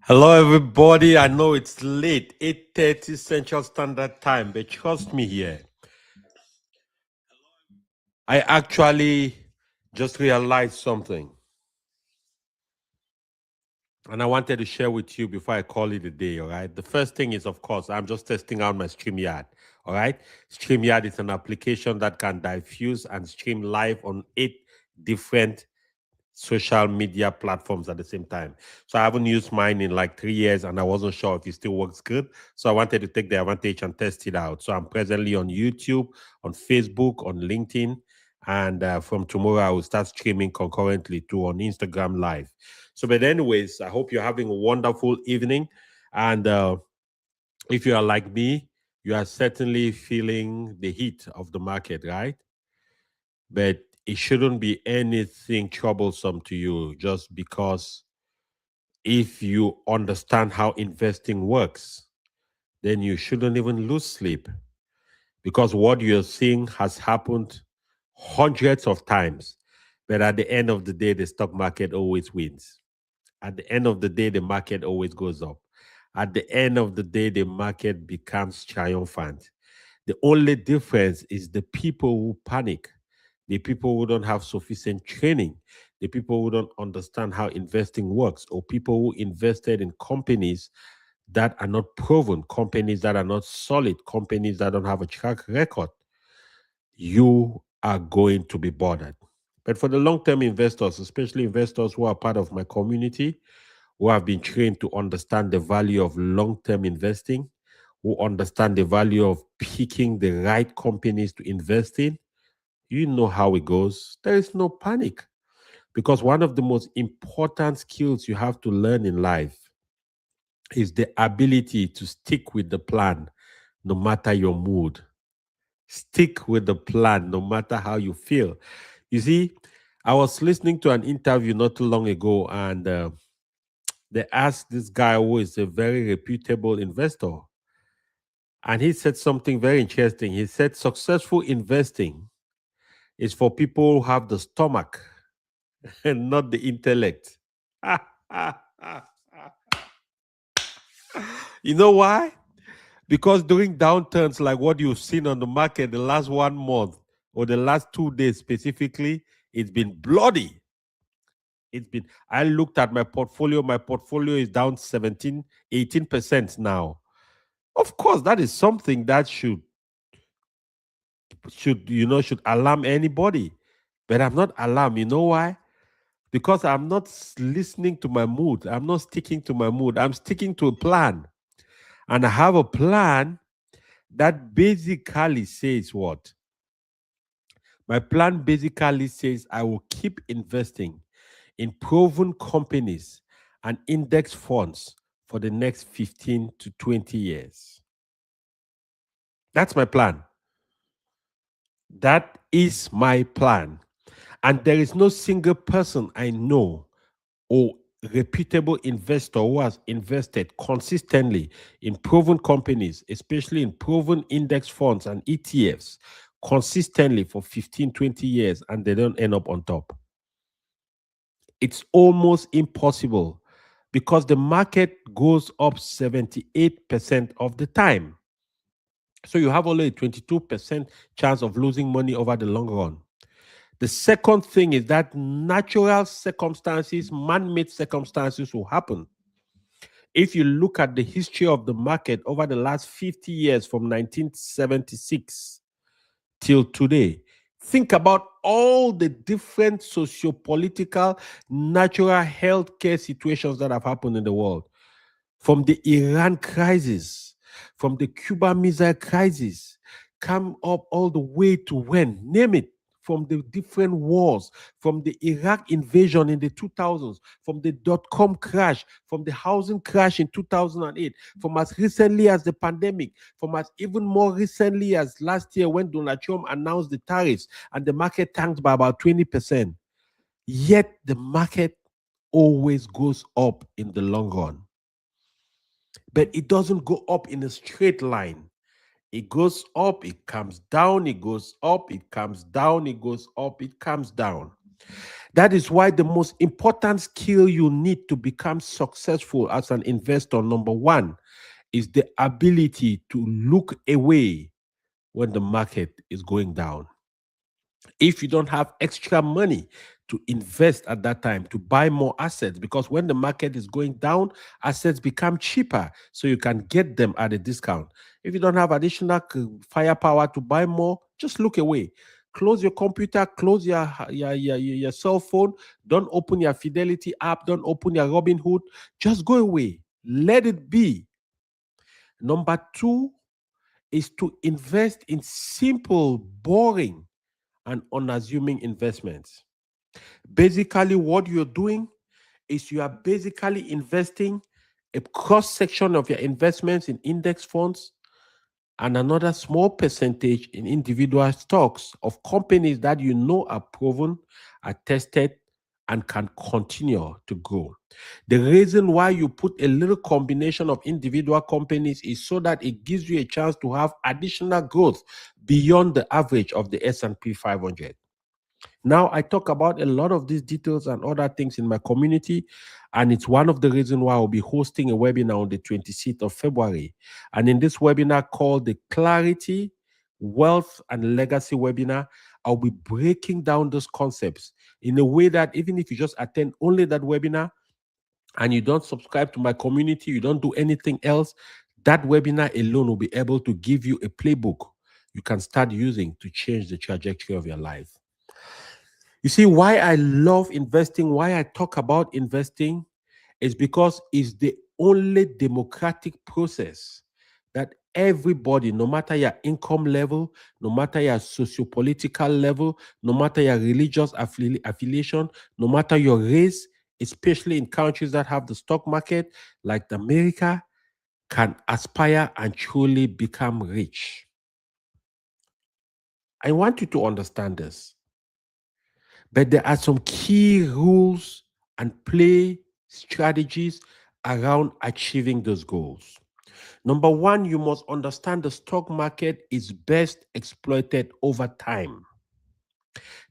Hello, everybody. I know it's late, 8:30 Central Standard Time, but trust me here. I actually just realized something, and I wanted to share with you before I call it a day, all right? The first thing is, of course, I'm just testing out my StreamYard, all right? StreamYard is an application that can diffuse and stream live on 8 different social media platforms at the same time. So I haven't used mine in like 3 years and I wasn't sure if it still works good. So I wanted to take the advantage and test it out. So I'm presently on YouTube, on Facebook, on LinkedIn. And from tomorrow, I will start streaming concurrently too on Instagram Live. So, but anyways, I hope you're having a wonderful evening. And if you are like me, you are certainly feeling the heat of the market, right? But it shouldn't be anything troublesome to you just because if you understand how investing works, then you shouldn't even lose sleep because what you're seeing has happened hundreds of times. But at the end of the day, the stock market always wins. At the end of the day, the market always goes up. At the end of the day, the market becomes triumphant. The only difference is the people who panic, the people who don't have sufficient training, the people who don't understand how investing works, or people who invested in companies that are not proven, companies that are not solid, companies that don't have a track record. You are going to be bothered. But for the long term investors, especially investors who are part of my community, who have been trained to understand the value of long term investing, who understand the value of picking the right companies to invest in, you know how it goes. There is no panic because one of the most important skills you have to learn in life is the ability to stick with the plan no matter your mood. Stick with the plan no matter how you feel. You see, I was listening to an interview not too long ago, and they asked this guy who is a very reputable investor, and he said something very interesting. He said, successful investing is for people who have the stomach and not the intellect. You know why? Because during downturns like what you've seen on the market the last 1 month or the last 2 days specifically, it's been bloody. I looked at my portfolio. My portfolio is down 17, 18% now. Of course, that is something that should alarm anybody. But I'm not alarmed. You know why? Because I'm not listening to my mood. I'm not sticking to my mood. I'm sticking to a plan. And I have a plan that basically says what? My plan basically says I will keep investing in proven companies and index funds for the next 15 to 20 years. That's my plan. That is my plan. And there is no single person I know or reputable investor who has invested consistently in proven companies, especially in proven index funds and ETFs, consistently for 15, 20 years, and they don't end up on top. It's almost impossible because the market goes up 78% of the time. So you have only a 22% chance of losing money over the long run. The second thing is that natural circumstances, man made circumstances will happen. If you look at the history of the market over the last 50 years from 1976 till today, think about all the different socio-political, natural healthcare situations that have happened in the world. From the Iran crisis, from the Cuba Missile crisis, come up all the way to when? Name it. From the different wars, from the Iraq invasion in the 2000s, from the dot-com crash, from the housing crash in 2008, from as recently as the pandemic, from as even more recently as last year when Donald Trump announced the tariffs and the market tanked by about 20%. Yet the market always goes up in the long run. But it doesn't go up in a straight line. It goes up, it comes down, it goes up, it comes down, it goes up, it comes down. That is why the most important skill you need to become successful as an investor, number one, is the ability to look away when the market is going down. If you don't have extra money to invest at that time to buy more assets, because when the market is going down, assets become cheaper, so you can get them at a discount. If you don't have additional firepower to buy more, just look away. Close your computer, close your cell phone. Don't open your Fidelity app. Don't open your Robinhood. Just go away. Let it be. Number two is to invest in simple, boring, and unassuming investments. Basically, what you're doing is you are basically investing a cross section of your investments in index funds and another small percentage in individual stocks of companies that you know are proven, are tested, and can continue to grow. The reason why you put a little combination of individual companies is so that it gives you a chance to have additional growth beyond the average of the S&P 500. Now, I talk about a lot of these details and other things in my community, and it's one of the reasons why I'll be hosting a webinar on the 26th of February. And in this webinar called the Clarity, Wealth, and Legacy webinar, I'll be breaking down those concepts in a way that even if you just attend only that webinar and you don't subscribe to my community, you don't do anything else, that webinar alone will be able to give you a playbook you can start using to change the trajectory of your life. You see, why I love investing, why I talk about investing, is because it's the only democratic process that everybody, no matter your income level, no matter your socio-political level, no matter your religious affiliation, no matter your race, especially in countries that have the stock market like America, can aspire and truly become rich. I want you to understand this. But there are some key rules and play strategies around achieving those goals. Number one, you must understand the stock market is best exploited over time.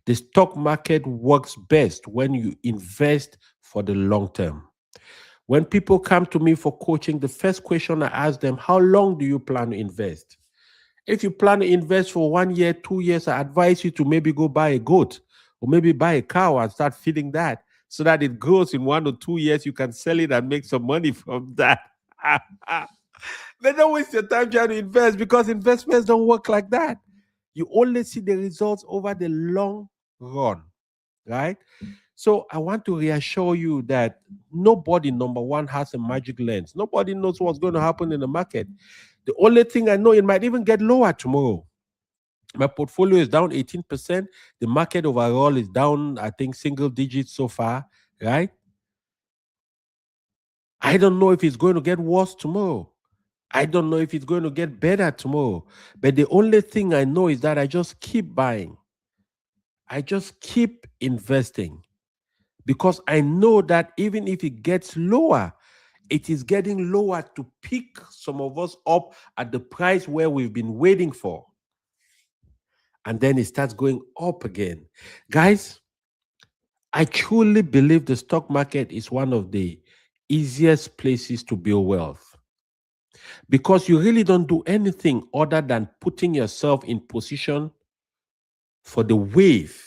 The stock market works best when you invest for the long term. When people come to me for coaching, the first question I ask them, how long do you plan to invest? If you plan to invest for 1 year, 2 years, I advise you to maybe go buy a goat or maybe buy a cow and start feeding that so that it grows in 1 or 2 years. You can sell it and make some money from that. But don't waste your time trying to invest, because investments don't work like that. You only see the results over the long run, right? So I want to reassure you that nobody, number one, has a magic lens. Nobody knows what's going to happen in the market. The only thing I know, it might even get lower tomorrow. My portfolio is down 18%. The market overall is down, I think, single digits so far, right? I don't know if it's going to get worse tomorrow. I don't know if it's going to get better tomorrow. But the only thing I know is that I just keep buying. I just keep investing, because I know that even if it gets lower, it is getting lower to pick some of us up at the price where we've been waiting for. And then it starts going up again. Guys, I truly believe the stock market is one of the easiest places to build wealth, because you really don't do anything other than putting yourself in position for the wave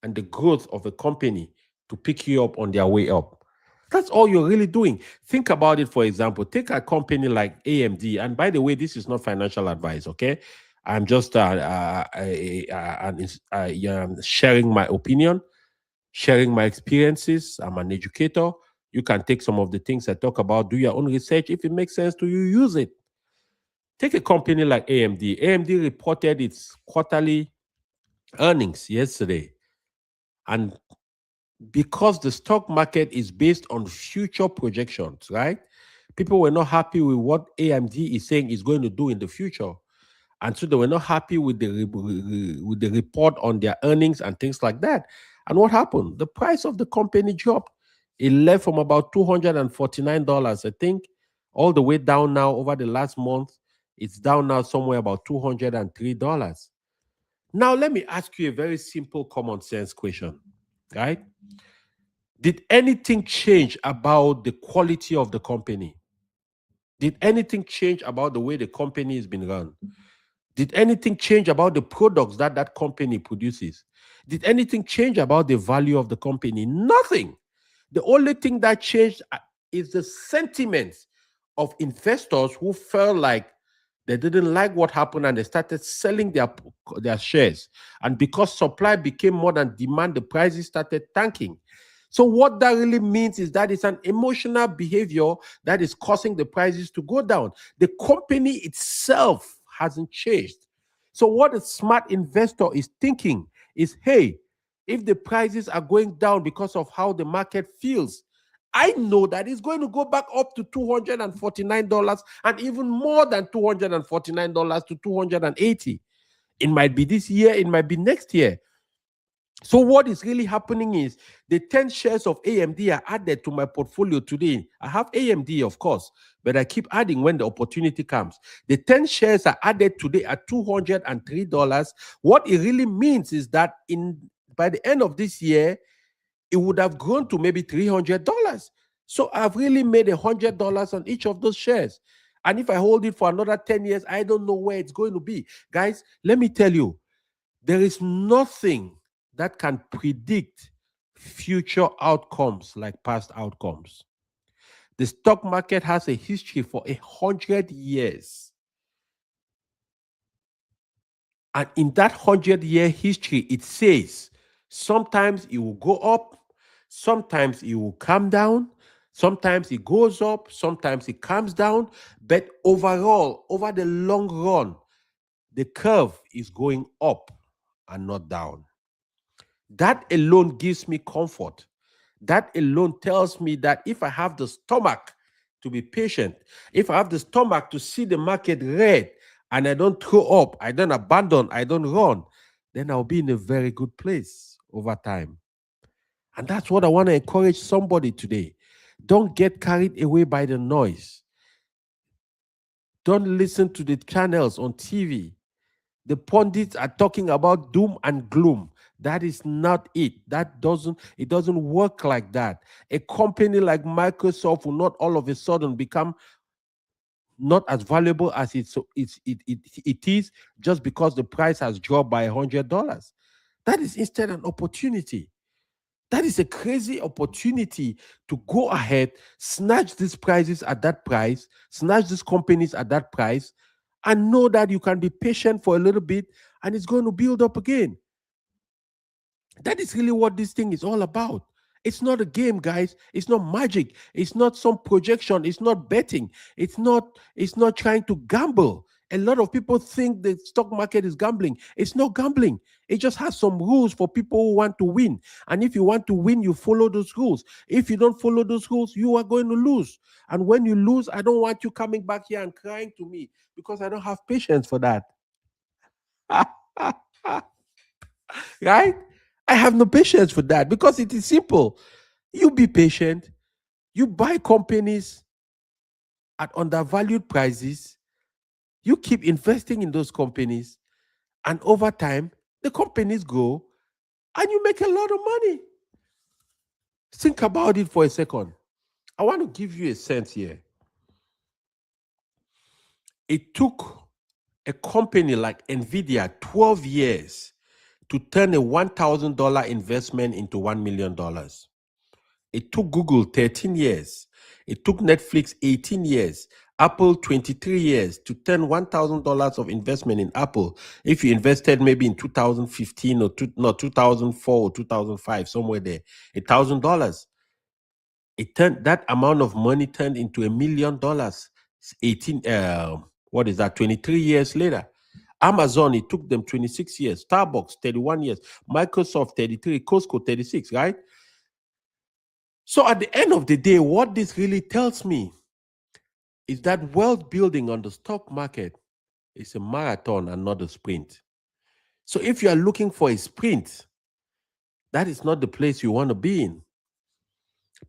and the growth of a company to pick you up on their way up. That's all you're really doing. Think about it. For example, take a company like AMD. And by the way, this is not financial advice, okay? I'm just sharing my opinion, sharing my experiences. I'm an educator. You can take some of the things I talk about, do your own research. If it makes sense to you, use it. Take a company like AMD. AMD reported its quarterly earnings yesterday. And because the stock market is based on future projections, right? People were not happy with what AMD is saying is going to do in the future. And so they were not happy with the report on their earnings and things like that. And what happened? The price of the company dropped. It left from about $249, I think, all the way down now over the last month. It's down now somewhere about $203. Now, let me ask you a very simple common sense question. right? Did anything change about the quality of the company? Did anything change about the way the company has been run? Did anything change about the products that that company produces? Did anything change about the value of the company? Nothing. The only thing that changed is the sentiments of investors who felt like they didn't like what happened and they started selling their shares. And because supply became more than demand, the prices started tanking. So what that really means is that it's an emotional behavior that is causing the prices to go down. The company itself hasn't changed. So what a smart investor is thinking is, hey, if the prices are going down because of how the market feels, I know that it's going to go back up to $249 and even more than $249 to 280. It might be this year, it might be next year. So what is really happening is the 10 shares of AMD are added to my portfolio today. I have AMD, of course, but I keep adding when the opportunity comes. The 10 shares are added today at $203. What it really means is that by the end of this year, it would have grown to maybe $300. So I've really made $100 on each of those shares. And if I hold it for another 10 years, I don't know where it's going to be. Guys, let me tell you, there is nothing that can predict future outcomes like past outcomes. The stock market has a history for 100 years. And in that 100-year history, it says sometimes it will go up, sometimes it will come down, sometimes it goes up, sometimes it comes down. But overall, over the long run, the curve is going up and not down. That alone gives me comfort. That alone tells me that if I have the stomach to be patient, if I have the stomach to see the market red and I don't throw up, I don't abandon, I don't run, then I'll be in a very good place over time. And that's what I want to encourage somebody today. Don't get carried away by the noise. Don't listen to the channels on TV. The pundits are talking about doom and gloom. That is not it. It doesn't work like that. A company like Microsoft will not all of a sudden become not as valuable as it is just because the price has dropped by $100. That is instead an opportunity. That is a crazy opportunity to go ahead, snatch these prices at that price, snatch these companies at that price, and know that you can be patient for a little bit and it's going to build up again. That is really what this thing is all about. It's not a game, guys. It's not magic. It's not some projection. It's not betting. It's not trying to gamble. A lot of people think the stock market is gambling. It's not gambling. It just has some rules for people who want to win. And if you want to win, you follow those rules. If you don't follow those rules, you are going to lose. And when you lose, I don't want you coming back here and crying to me because I don't have patience for that. Right? I have no patience for that because it is simple. You be patient. You buy companies at undervalued prices. You keep investing in those companies. And over time, the companies grow and you make a lot of money. Think about it for a second. I want to give you a sense here. It took a company like NVIDIA 12 years to turn a $1,000 investment into $1 million. It took Google 13 years. It took Netflix 18 years. Apple 23 years to turn $1,000 of investment in Apple. If you invested maybe in 2015 or 2004 or 2005, somewhere there, $1,000. It turned that amount of money turned into $1 million. 23 years later. Amazon, it took them 26 years. Starbucks, 31 years. Microsoft, 33. Costco, 36, right? So at the end of the day, what this really tells me is that wealth building on the stock market is a marathon and not a sprint. So if you are looking for a sprint, that is not the place you want to be in.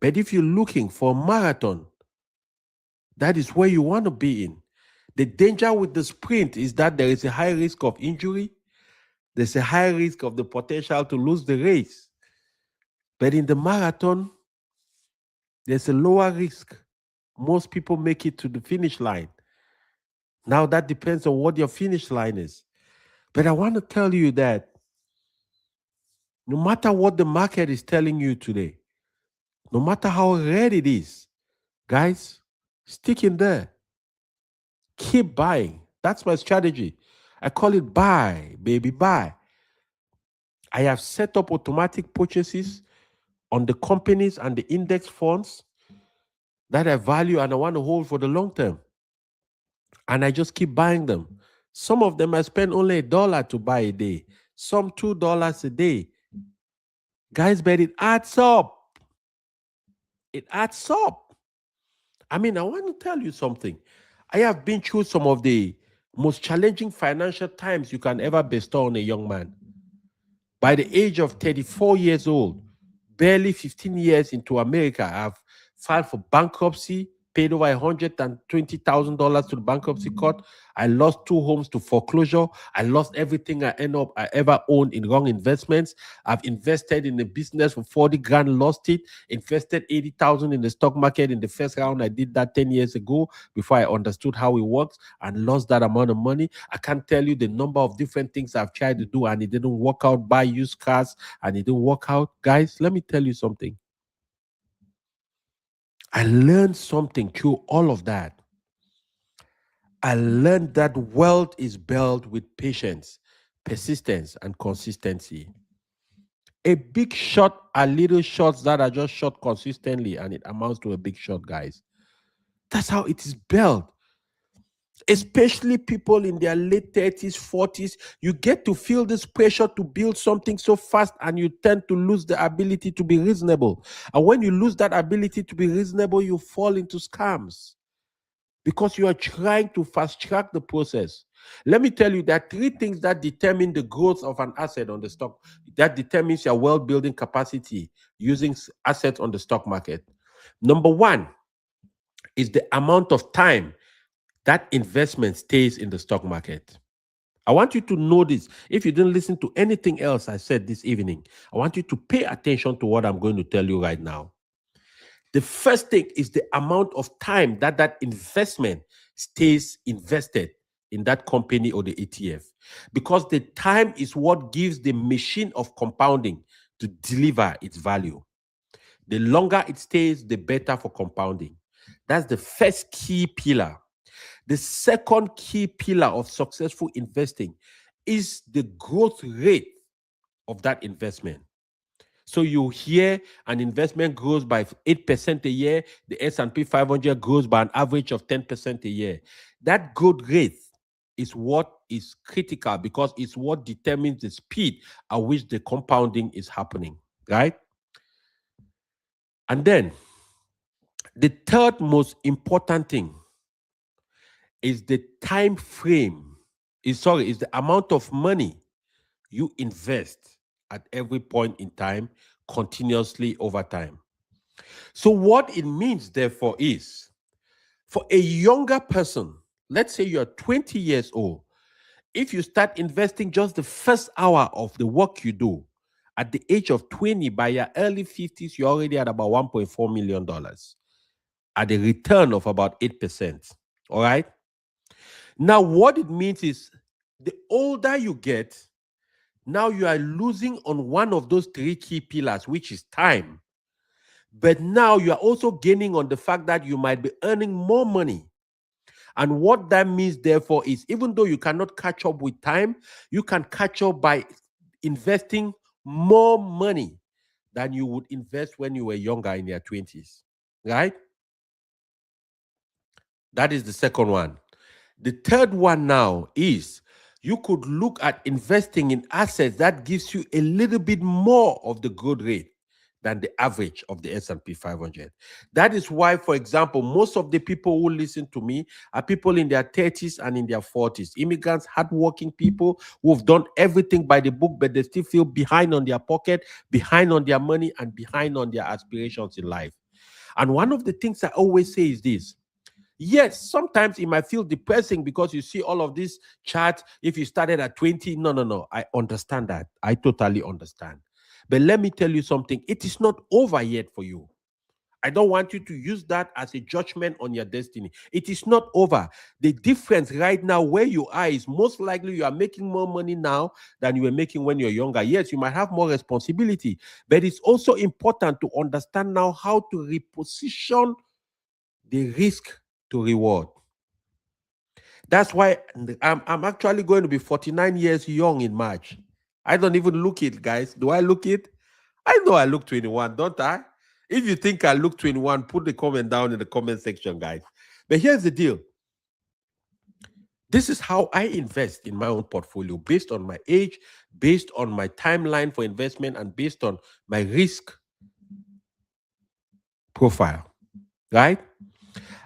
But if you're looking for a marathon, that is where you want to be in. The danger with the sprint is that there is a high risk of injury. There's a high risk of the potential to lose the race. But in the marathon, there's a lower risk. Most people make it to the finish line. Now that depends on what your finish line is. But I want to tell you that no matter what the market is telling you today, no matter how red it is, guys, stick in there. Keep buying. That's my strategy. I call it buy, baby, buy. I have set up automatic purchases on the companies and the index funds that I value and I want to hold for the long term. And I just keep buying them. Some of them I spend only $1 to buy a day, some $2 a day. Guys, but it adds up. It adds up. I mean, I want to tell you something. I have been through some of the most challenging financial times you can ever bestow on a young man. By the age of 34 years old, barely 15 years into America, I've filed for bankruptcy, paid over $120,000 to the bankruptcy court. I lost 2 homes to foreclosure. I lost everything I ever owned in wrong investments. I've invested in a business for 40 grand, lost it. Invested 80,000 in the stock market in the first round. I did that 10 years ago before I understood how it works and lost that amount of money. I can't tell you the number of different things I've tried to do and it didn't work out. Buy used cars and it didn't work out. Guys, let me tell you something. I learned something through all of that. I learned that wealth is built with patience, persistence, and consistency. A big shot are little shots that are just shot consistently, and it amounts to a big shot, guys. That's how it is built. Especially people in their late 30s, 40s, you get to feel this pressure to build something so fast, and you tend to lose the ability to be reasonable. And when you lose that ability to be reasonable, you fall into scams because you are trying to fast track the process. Let me tell you, there are 3 things that determine the growth of an asset on the stock, that determines your wealth building capacity using assets on the stock market. Number 1 is the amount of time that investment stays in the stock market. I want you to know this. If you didn't listen to anything else I said this evening, I want you to pay attention to what I'm going to tell you right now. The first thing is the amount of time that that investment stays invested in that company or the ETF, because the time is what gives the machine of compounding to deliver its value. The longer it stays, the better for compounding. That's the first key pillar. The second key pillar of successful investing is the growth rate of that investment. So you hear an investment grows by 8% a year, the S&P 500 grows by an average of 10% a year. That growth rate is what is critical because it's what determines the speed at which the compounding is happening, right? And then the third most important thing is the time frame. Is the amount of money you invest at every point in time, continuously over time. So what it means, therefore, is for a younger person, let's say you're 20 years old, if you start investing just the first hour of the work you do, at the age of 20, by your early 50s, you're already at about $1.4 million at a return of about 8%. All right? Now, what it means is the older you get, now you are losing on one of those 3 key pillars, which is time. But now you are also gaining on the fact that you might be earning more money. And what that means, therefore, is even though you cannot catch up with time, you can catch up by investing more money than you would invest when you were younger in your 20s, right? That is the second one. The third one now is you could look at investing in assets that gives you a little bit more of the growth rate than the average of the S&P 500. That is why, for example, most of the people who listen to me are people in their 30s and in their 40s. Immigrants, hardworking people who've done everything by the book, but they still feel behind on their pocket, behind on their money, and behind on their aspirations in life. And one of the things I always say is this. Yes, sometimes it might feel depressing because you see all of these charts. If you started at 20, no. I understand that. I totally understand. But let me tell you something, it is not over yet for you. I don't want you to use that as a judgment on your destiny. It is not over. The difference right now where you are is most likely you are making more money now than you were making when you're younger. Yes, you might have more responsibility, but it's also important to understand now how to reposition the risk to reward. That's why I'm actually going to be 49 years young in March. I don't even look it, guys. Do I look it? I know I look 21, don't I? If you think I look 21, put the comment down in the comment section, guys. But here's the deal. This is how I invest in my own portfolio based on my age, based on my timeline for investment, and based on my risk profile, right?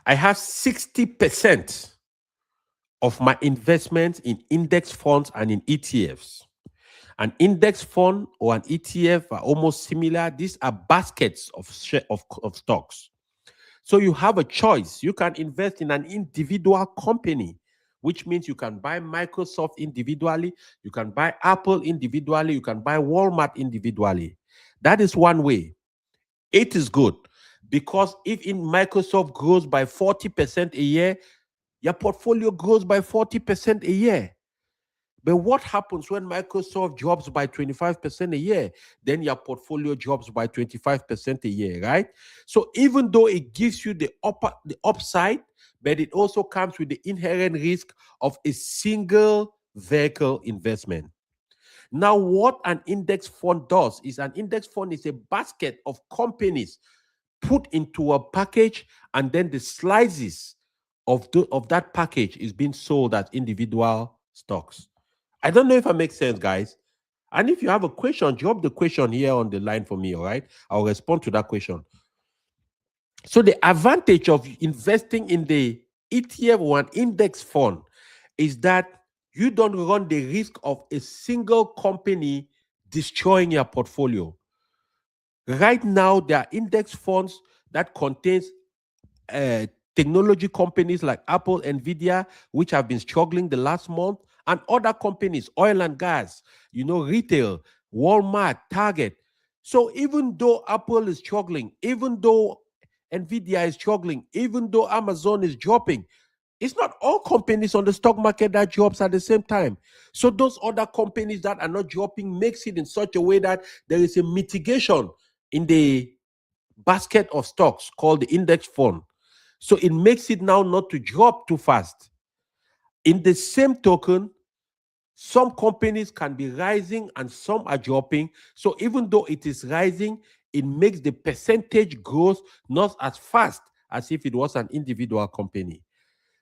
I have 60% of my investments in index funds and in ETFs. An index fund or an ETF are almost similar. These are baskets of stocks. So you have a choice. You can invest in an individual company, which means you can buy Microsoft individually, you can buy Apple individually, you can buy Walmart individually. That is one way. It is good because if in Microsoft grows by 40% a year, your portfolio grows by 40% a year. But what happens when Microsoft drops by 25% a year? Then your portfolio drops by 25% a year, right? So even though it gives you the upside, but it also comes with the inherent risk of a single vehicle investment. Now, what an index fund does is an index fund is a basket of companies put into a package, and then the slices of that package is being sold as individual stocks. I don't know if I make sense, guys. And if you have a question, drop the question here on the line for me, all right? I'll respond to that question. So the advantage of investing in the ETF or an index fund is that you don't run the risk of a single company destroying your portfolio. Right now, there are index funds that contains uh, technology companies like Apple, Nvidia, which have been struggling the last month, and other companies, oil and gas, retail, Walmart, Target. So even though Apple is struggling, even though Nvidia is struggling, even though Amazon is dropping, it's not all companies on the stock market that drops at the same time. So those other companies that are not dropping makes it in such a way that there is a mitigation in the basket of stocks called the index fund. So it makes it now not to drop too fast. In the same token, some companies can be rising and some are dropping. So even though it is rising, it makes the percentage growth not as fast as if it was an individual company.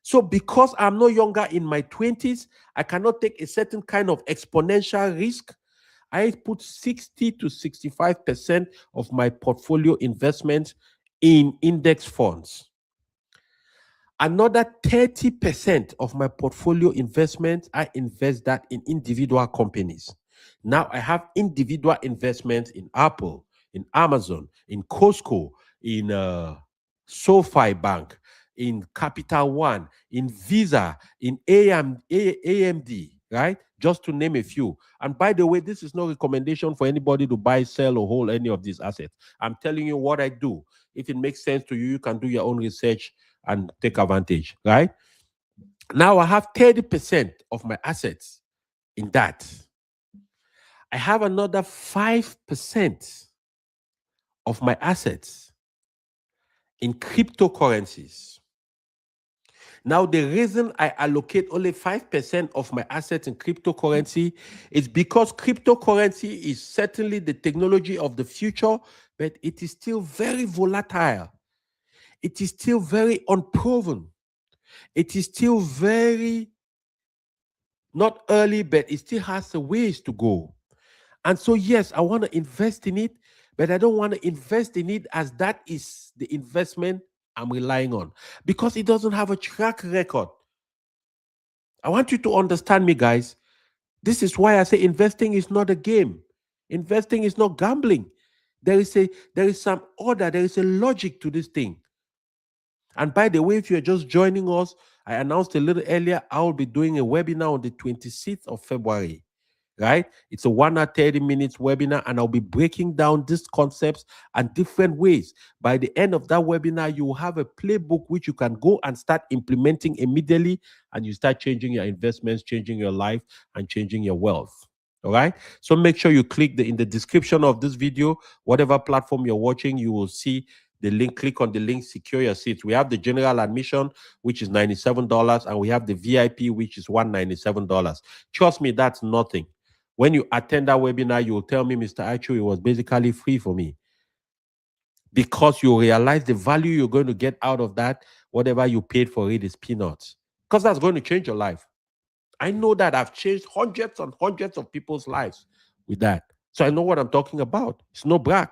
So because I'm no longer in my 20s, I cannot take a certain kind of exponential risk. I put 60 to 65% of my portfolio investments in index funds. Another 30% of my portfolio investment, I invest that in individual companies. Now I have individual investments in Apple, in Amazon, in Costco, in SoFi Bank, in Capital One, in Visa, in AMD, right? Just to name a few. And by the way, this is no recommendation for anybody to buy, sell, or hold any of these assets. I'm telling you what I do. If it makes sense to you, you can do your own research and take advantage, right? Now I have 30% of my assets in that. I have another 5% of my assets in cryptocurrencies. Now, the reason I allocate only 5% of my assets in cryptocurrency is because cryptocurrency is certainly the technology of the future, but it is still very volatile. It is still very unproven. It is still very not early, but it still has a ways to go. And so, yes, I want to invest in it, but I don't want to invest in it as that is the investment I'm relying on because it doesn't have a track record. I want you to understand me, guys. This is why I say investing is not a game. Investing is not gambling. There is some order, there is a logic to this thing. And by the way, if you're just joining us, I announced a little earlier, I will be doing a webinar on the 26th of February. right? It's a 1 hour 30 minutes webinar, and I'll be breaking down these concepts and different ways. By the end of that webinar, you will have a playbook which you can go and start implementing immediately, and you start changing your investments, changing your life, and changing your wealth. All right. So make sure you click in the description of this video, whatever platform you're watching, you will see the link. Click on the link, secure your seats. We have the general admission, which is $97, and we have the VIP, which is $197. Trust me, that's nothing. When you attend that webinar, you will tell me, Mr. Achu, it was basically free for me, because you realize the value you're going to get out of that. Whatever you paid for it is peanuts, because that's going to change your life. I know that I've changed hundreds and hundreds of people's lives with that. So I know what I'm talking about. It's no brag.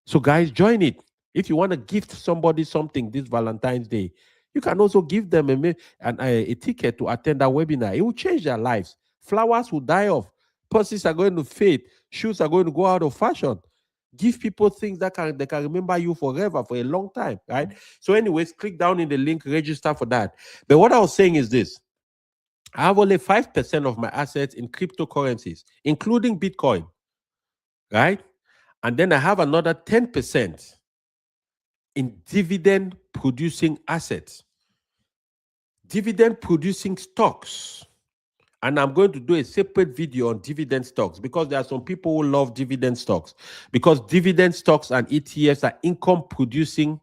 So guys, join it. If you want to gift somebody something this Valentine's Day, you can also give them a ticket to attend that webinar. It will change their lives. Flowers will die off. Purses are going to fade. Shoes are going to go out of fashion. Give people things that they can remember you forever, for a long time, right? So anyways, click down in the link, register for that. But what I was saying is this. I have only 5% of my assets in cryptocurrencies, including Bitcoin, right? And then I have another 10% in dividend producing assets, dividend producing stocks. And I'm going to do a separate video on dividend stocks, because there are some people who love dividend stocks, because dividend stocks and ETFs are income producing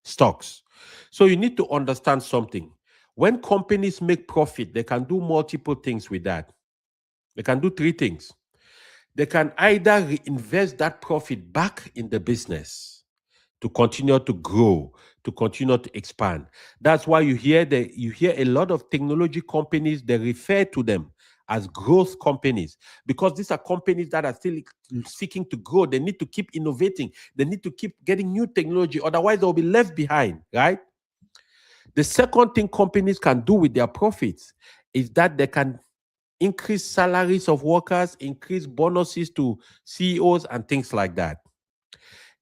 stocks. So you need to understand something. When companies make profit, they can do multiple things with that. They can do three things. They can either reinvest that profit back in the business to continue to grow, to continue to expand. That's why you hear a lot of technology companies, they refer to them as growth companies, because these are companies that are still seeking to grow. They need to keep innovating. They need to keep getting new technology. Otherwise, they'll be left behind, right? The second thing companies can do with their profits is that they can increase salaries of workers, increase bonuses to CEOs, and things like that.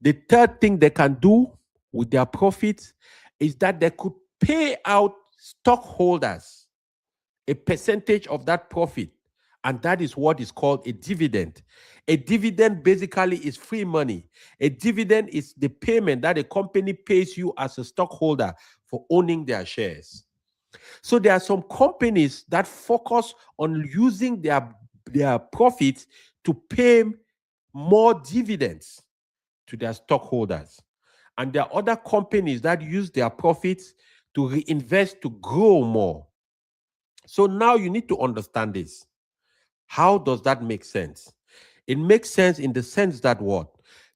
The third thing they can do with their profits is that they could pay out stockholders a percentage of that profit, and that is what is called a dividend. A dividend basically is free money. A dividend is the payment that a company pays you as a stockholder for owning their shares. So there are some companies that focus on using their profits to pay more dividends to their stockholders. And there are other companies that use their profits to reinvest to grow more. So now you need to understand this. How does that make sense? It makes sense in the sense that what?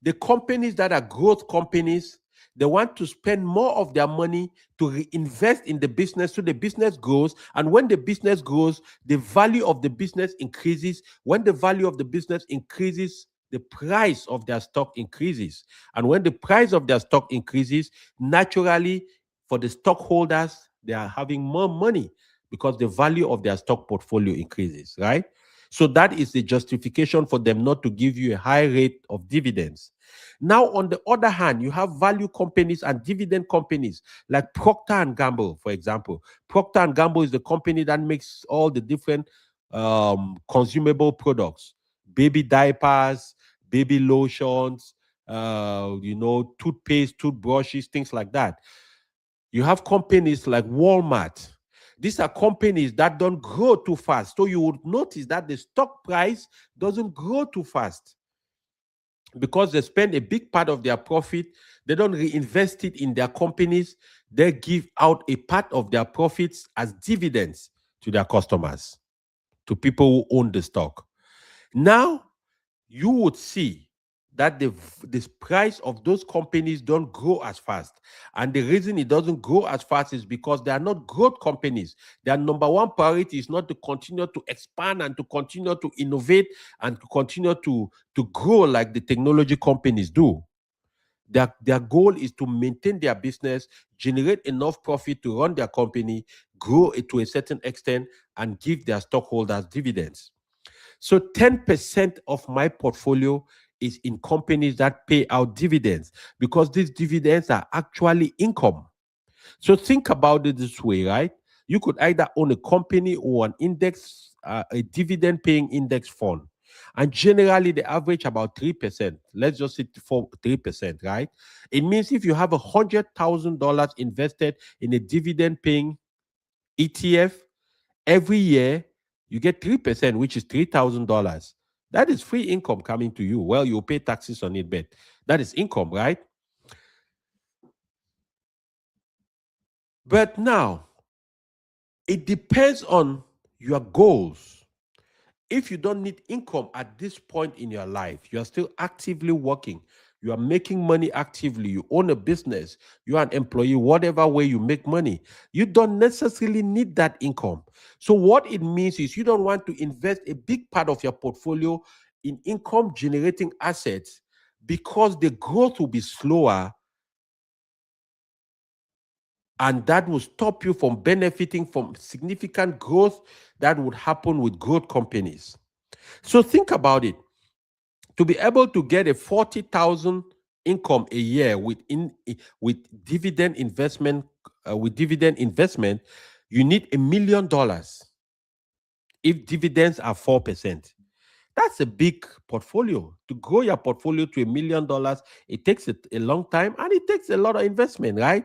The companies that are growth companies, they want to spend more of their money to reinvest in the business so the business grows. And when the business grows, the value of the business increases. When the value of the business increases, the price of their stock increases. And when the price of their stock increases, naturally, for the stockholders, they are having more money because the value of their stock portfolio increases, right? So that is the justification for them not to give you a high rate of dividends. Now, on the other hand, you have value companies and dividend companies like Procter & Gamble, for example. Procter & Gamble is the company that makes all the different consumable products, baby diapers, baby lotions, toothpaste, toothbrushes, things like that. You have companies like Walmart. These are companies that don't grow too fast. So you would notice that the stock price doesn't grow too fast because they spend a big part of their profit. They don't reinvest it in their companies. They give out a part of their profits as dividends to their customers, to people who own the stock. Now, you would see that the price of those companies don't grow as fast. And the reason it doesn't grow as fast is because they are not growth companies. Their number one priority is not to continue to expand and to continue to innovate and to continue to grow like the technology companies do. Their goal is to maintain their business, generate enough profit to run their company, grow it to a certain extent, and give their stockholders dividends. So 10% of my portfolio is in companies that pay out dividends because these dividends are actually income. So think about it this way, right? You could either own a company or an index, a dividend paying index fund. And generally, they average about 3%. Let's just say for 3%, right? It means if you have $100,000 invested in a dividend paying ETF every year, you get 3%, which is $3,000. That is free income coming to you. Well, you pay taxes on it, but that is income, right? But now, it depends on your goals. If you don't need income at this point in your life, you are still actively working, you are making money actively, you own a business, you are an employee, whatever way you make money, you don't necessarily need that income. So, what it means is you don't want to invest a big part of your portfolio in income generating assets because the growth will be slower, and that will stop you from benefiting from significant growth that would happen with growth companies. So think about it. To be able to get a 40,000 income a year with dividend investment, you need $1 million. If dividends are 4%, that's a big portfolio. To grow your portfolio to $1 million, it takes a long time and it takes a lot of investment, right?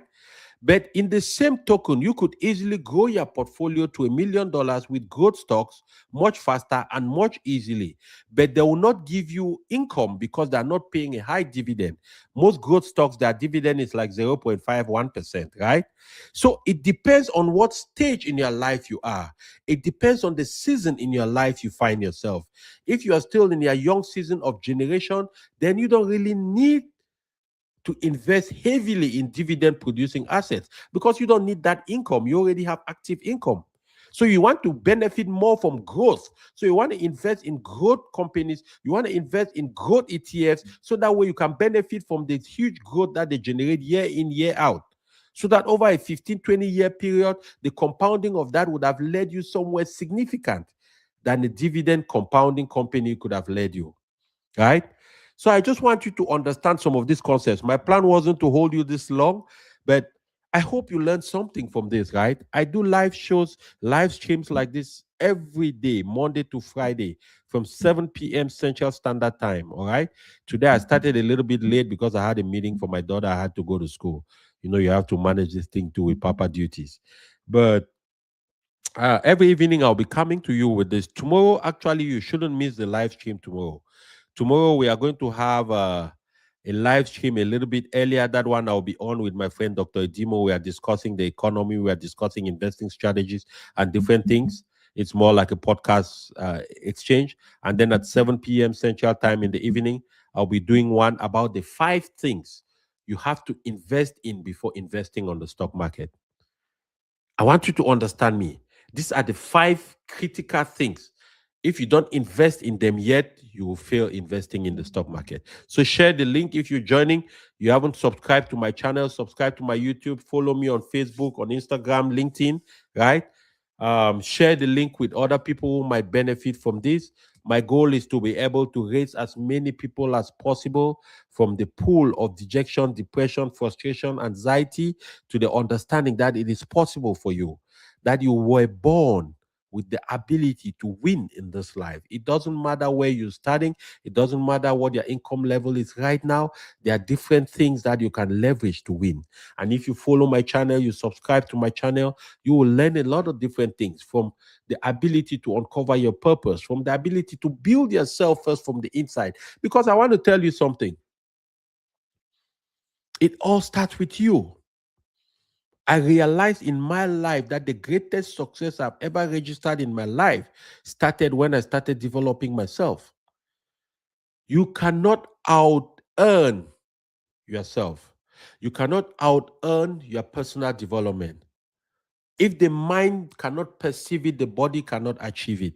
But in the same token, you could easily grow your portfolio to $1 million with growth stocks much faster and much easily. But they will not give you income because they're not paying a high dividend. Most growth stocks, their dividend is like 0.51%, right? So it depends on what stage in your life you are. It depends on the season in your life you find yourself. If you are still in your young season of generation, then you don't really need to invest heavily in dividend producing assets because you don't need that income. You already have active income. So you want to benefit more from growth. So you want to invest in growth companies. You want to invest in growth ETFs so that way you can benefit from the huge growth that they generate year in, year out. So that over a 15, 20-year period, the compounding of that would have led you somewhere significant than a dividend compounding company could have led you, right? So I just want you to understand some of these concepts. My plan wasn't to hold you this long, but I hope you learned something from this, right? I do live shows, live streams like this every day, Monday to Friday, from 7 p.m. Central Standard Time. All right. Today I started a little bit late because I had a meeting for my daughter. I had to go to school. You know, you have to manage this thing too with papa duties. But every evening I'll be coming to you with this. Tomorrow, actually, you shouldn't miss the live stream tomorrow. Tomorrow we are going to have a live stream a little bit earlier. That one I'll be on with my friend Dr. Edimo. We are discussing the economy. We are discussing investing strategies and different things. It's more like a podcast exchange. And then at 7 p.m. Central Time in the evening, I'll be doing one about the 5 things you have to invest in before investing on the stock market. I want you to understand me. These are the 5 critical things. If you don't invest in them yet, you will fail investing in the stock market. So share the link if you're joining. You haven't subscribed to my channel, subscribe to my YouTube, follow me on Facebook, on Instagram, LinkedIn, right? Share the link with other people who might benefit from this. My goal is to be able to raise as many people as possible from the pool of dejection, depression, frustration, anxiety to the understanding that it is possible for you, that you were born with the ability to win in this life. It doesn't matter where you're starting, it doesn't matter what your income level is right now. There are different things that you can leverage to win. And if you follow my channel, you subscribe to my channel, you will learn a lot of different things, from the ability to uncover your purpose, from the ability to build yourself first from the inside. Because I want to tell you something. It all starts with you. I realized in my life that the greatest success I've ever registered in my life started when I started developing myself. You cannot out earn yourself. You cannot out earn your personal development. If the mind cannot perceive it, the body cannot achieve it.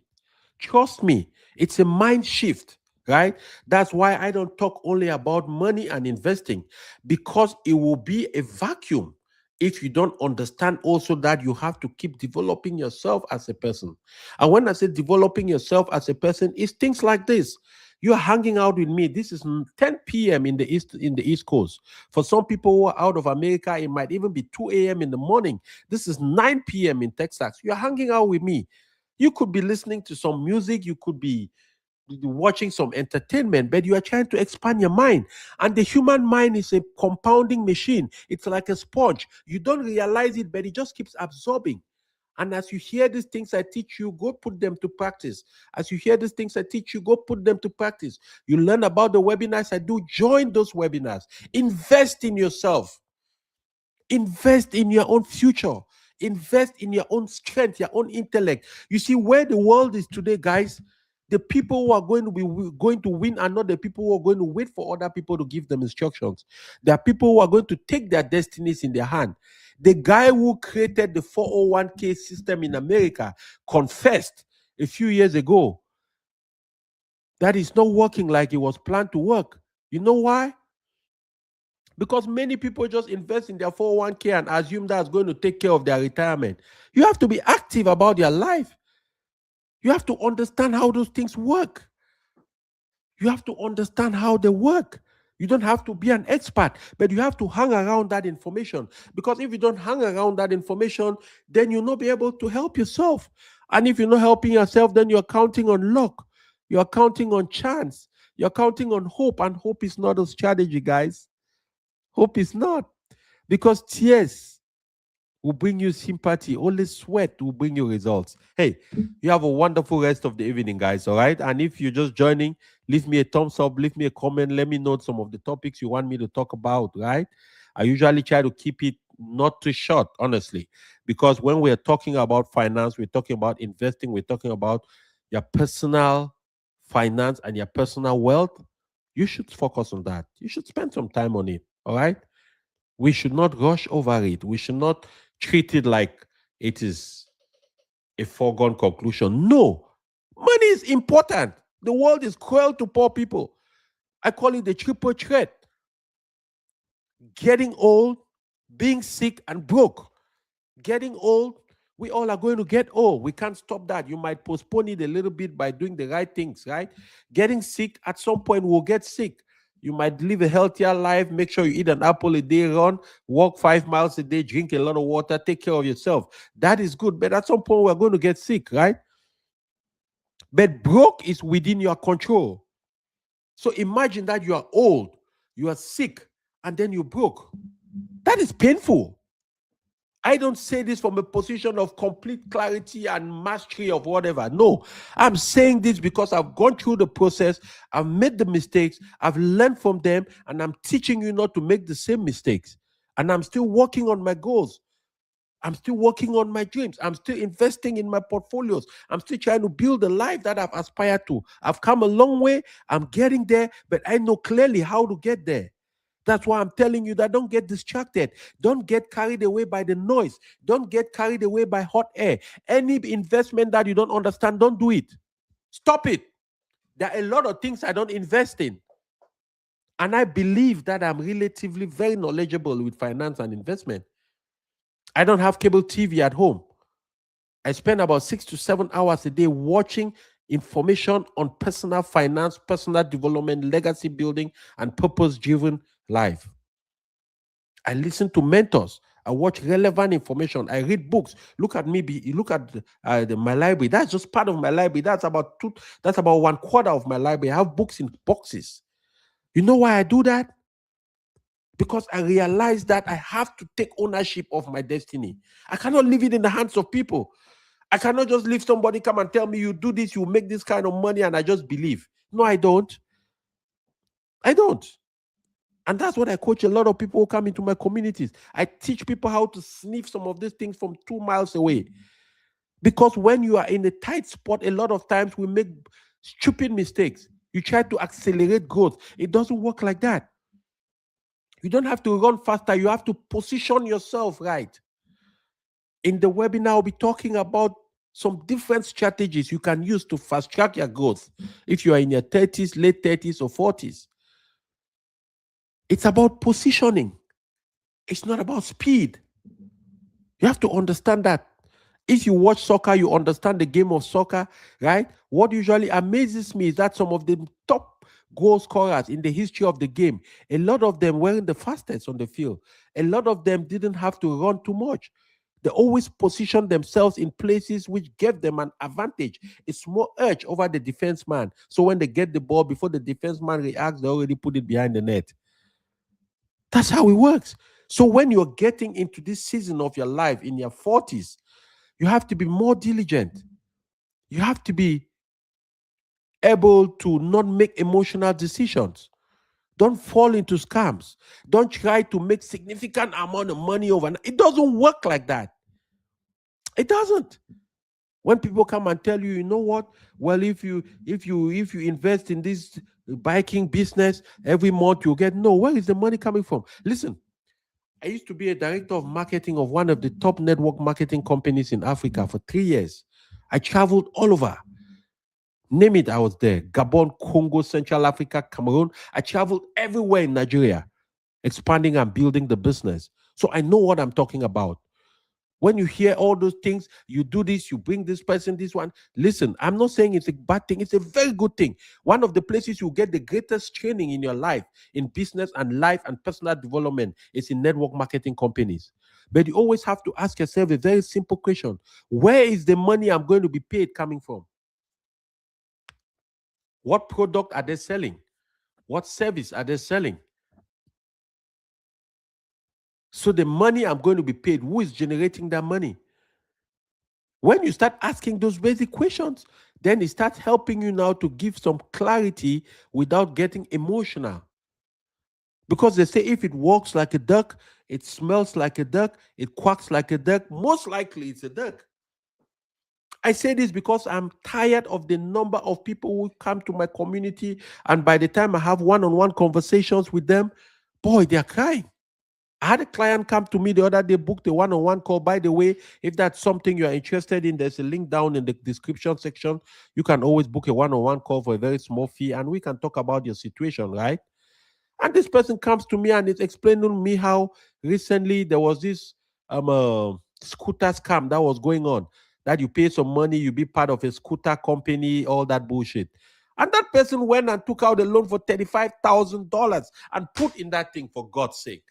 Trust me, it's a mind shift, right? That's why I don't talk only about money and investing, because it will be a vacuum if you don't understand also that you have to keep developing yourself as a person. And when I say developing yourself as a person, it's things like this. You're hanging out with me. This is 10 p.m. in the East Coast. For some people who are out of America, it might even be 2 a.m. in the morning. This is 9 p.m. in Texas. You're hanging out with me. You could be listening to some music. You could be watching some entertainment, but you are trying to expand your mind. And the human mind is a compounding machine. It's like a sponge. You don't realize it, but it just keeps absorbing. And as you hear these things I teach you, go put them to practice. As you hear these things I teach you, go put them to practice. You learn about the webinars I do, join those webinars. Invest in yourself. Invest in your own future. Invest in your own strength, your own intellect. You see, where the world is today, guys, the people who are going to win are not the people who are going to wait for other people to give them instructions. There are people who are going to take their destinies in their hand. The guy who created the 401k system in America confessed a few years ago that it's not working like it was planned to work. You know why? Because many people just invest in their 401k and assume that's going to take care of their retirement. You have to be active about your life. You have to understand how those things work. You have to understand how they work. You don't have to be an expert, but you have to hang around that information. Because if you don't hang around that information, then you'll not be able to help yourself. And if you're not helping yourself, then you're counting on luck. You're counting on chance. You're counting on hope. And hope is not a strategy, guys. Hope is not. Because tears will bring you sympathy. Only sweat will bring you results. Hey, you have a wonderful rest of the evening, guys. All right. And if you're just joining, leave me a thumbs up, leave me a comment. Let me know some of the topics you want me to talk about. Right. I usually try to keep it not too short, honestly, because when we're talking about finance, we're talking about investing, we're talking about your personal finance and your personal wealth. You should focus on that. You should spend some time on it. All right. We should not rush over it. We should not treat it like it is a foregone conclusion. No, money is important. The world is cruel to poor people. I call it the triple threat: getting old, being sick, and broke. Getting old, we all are going to get old. We can't stop that. You might postpone it a little bit by doing the right things, right? Getting sick, at some point, we'll get sick. You might live a healthier life. Make sure you eat an apple a day, run, walk 5 miles a day, drink a lot of water, take care of yourself. That is good. But at some point, we're going to get sick, right? But broke is within your control. So imagine that you are old, you are sick, and then you broke. That is painful. I don't say this from a position of complete clarity and mastery of whatever. No, I'm saying this because I've gone through the process. I've made the mistakes. I've learned from them, and I'm teaching you not to make the same mistakes. And I'm still working on my goals. I'm still working on my dreams. I'm still investing in my portfolios. I'm still trying to build the life that I've aspired to. I've come a long way. I'm getting there, but I know clearly how to get there. That's why I'm telling you that don't get distracted. Don't get carried away by the noise. Don't get carried away by hot air. Any investment that you don't understand, don't do it. Stop it. There are a lot of things I don't invest in. And I believe that I'm relatively very knowledgeable with finance and investment. I don't have cable TV at home. I spend about 6 to 7 hours a day watching information on personal finance, personal development, legacy building, and purpose-driven life. I listen to mentors. I watch relevant information. I read books. Look at me. Look at my library. That's just part of my library. That's about 1/4 of my library. I have books in boxes. You know why I do that? Because I realize that I have to take ownership of my destiny. I cannot leave it in the hands of people. I cannot just leave somebody come and tell me, you do this, you make this kind of money, and I just believe. No, I don't. I don't. And that's what I coach a lot of people who come into my communities. I teach people how to sniff some of these things from 2 miles away. Because when you are in a tight spot, a lot of times we make stupid mistakes. You try to accelerate growth. It doesn't work like that. You don't have to run faster. You have to position yourself right. In the webinar, I'll be talking about some different strategies you can use to fast track your growth if you are in your 30s, late 30s, or 40s. It's about positioning. It's not about speed. You have to understand that. If you watch soccer, you understand the game of soccer, right? What usually amazes me is that some of the top goal scorers in the history of the game, a lot of them weren't the fastest on the field. A lot of them didn't have to run too much. They always positioned themselves in places which gave them an advantage, a small edge over the defense man. So when they get the ball, before the defense man reacts, they already put it behind the net. That's how it works. So when you're getting into this season of your life in your 40s, you have to be more diligent. You have to be able to not make emotional decisions. Don't fall into scams. Don't try to make significant amount of money overnight. It doesn't work like that. It doesn't. When people come and tell you, you know what? Well, if you invest in this biking business every month, you get no. Where is the money coming from? Listen, I used to be a director of marketing of one of the top network marketing companies in Africa for 3 years. I traveled all over. Name it, I was there. Gabon, Congo, Central Africa, Cameroon. I traveled everywhere in Nigeria, expanding and building the business. So I know what I'm talking about. When you hear all those things, you do this, you bring this person, this one. Listen, I'm not saying it's a bad thing. It's a very good thing. One of the places you get the greatest training in your life, in business and life and personal development, is in network marketing companies. But you always have to ask yourself a very simple question. Where is the money I'm going to be paid coming from? What product are they selling? What service are they selling? So the money I'm going to be paid, who is generating that money? When you start asking those basic questions, then it starts helping you now to give some clarity without getting emotional. Because they say if it walks like a duck, it smells like a duck, it quacks like a duck, most likely it's a duck. I say this because I'm tired of the number of people who come to my community, and by the time I have one-on-one conversations with them, boy, they're crying. I had a client come to me the other day, booked a one-on-one call. By the way, if that's something you're interested in, there's a link down in the description section. You can always book a one-on-one call for a very small fee, and we can talk about your situation, right? And this person comes to me and is explaining to me how recently there was this scooter scam that was going on, that you pay some money, you be part of a scooter company, all that bullshit. And that person went and took out a loan for $35,000 and put in that thing, for God's sake.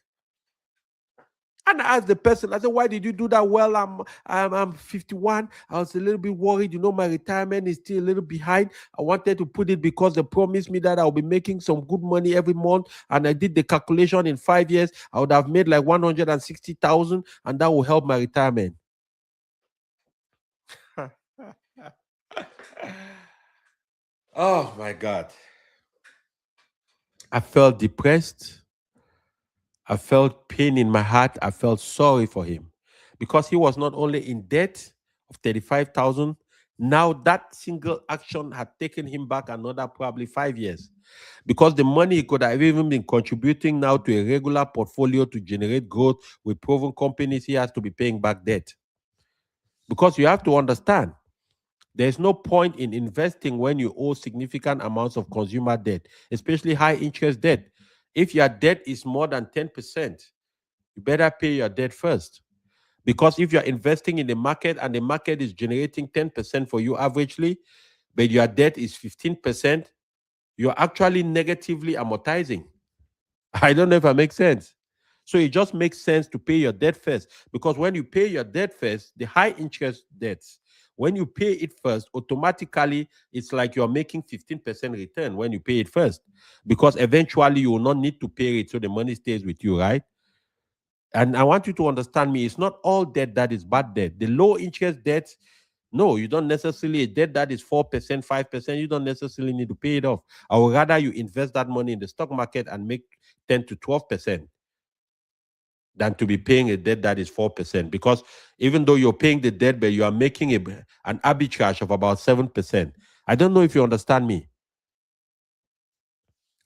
And I asked the person, I said, why did you do that? Well, I'm 51. I was a little bit worried. You know, my retirement is still a little behind. I wanted to put it because they promised me that I'll be making some good money every month. And I did the calculation in 5 years. I would have made like 160,000, and that will help my retirement. Oh my God. I felt depressed. I felt pain in my heart. I felt sorry for him because he was not only in debt of 35,000, now that single action had taken him back another probably 5 years, because the money he could have even been contributing now to a regular portfolio to generate growth with proven companies, he has to be paying back debt. Because you have to understand, there's no point in investing when you owe significant amounts of consumer debt, especially high interest debt. If your debt is more than 10%, you better pay your debt first. Because if you're investing in the market and the market is generating 10% for you averagely, but your debt is 15%, you're actually negatively amortizing. I don't know if that makes sense. So it just makes sense to pay your debt first, because when you pay your debt first, the high interest debts, when you pay it first, automatically it's like you're making 15% return when you pay it first, because eventually you will not need to pay it, so the money stays with you, right? And I want you to understand me, it's not all debt that is bad debt. The low interest debts, no, you don't necessarily, a debt that is 4%, 5%, you don't necessarily need to pay it off. I would rather you invest that money in the stock market and make 10 to 12% than to be paying a debt that is 4%. Because even though you're paying the debt, but you are making an arbitrage of about 7%. I don't know if you understand me.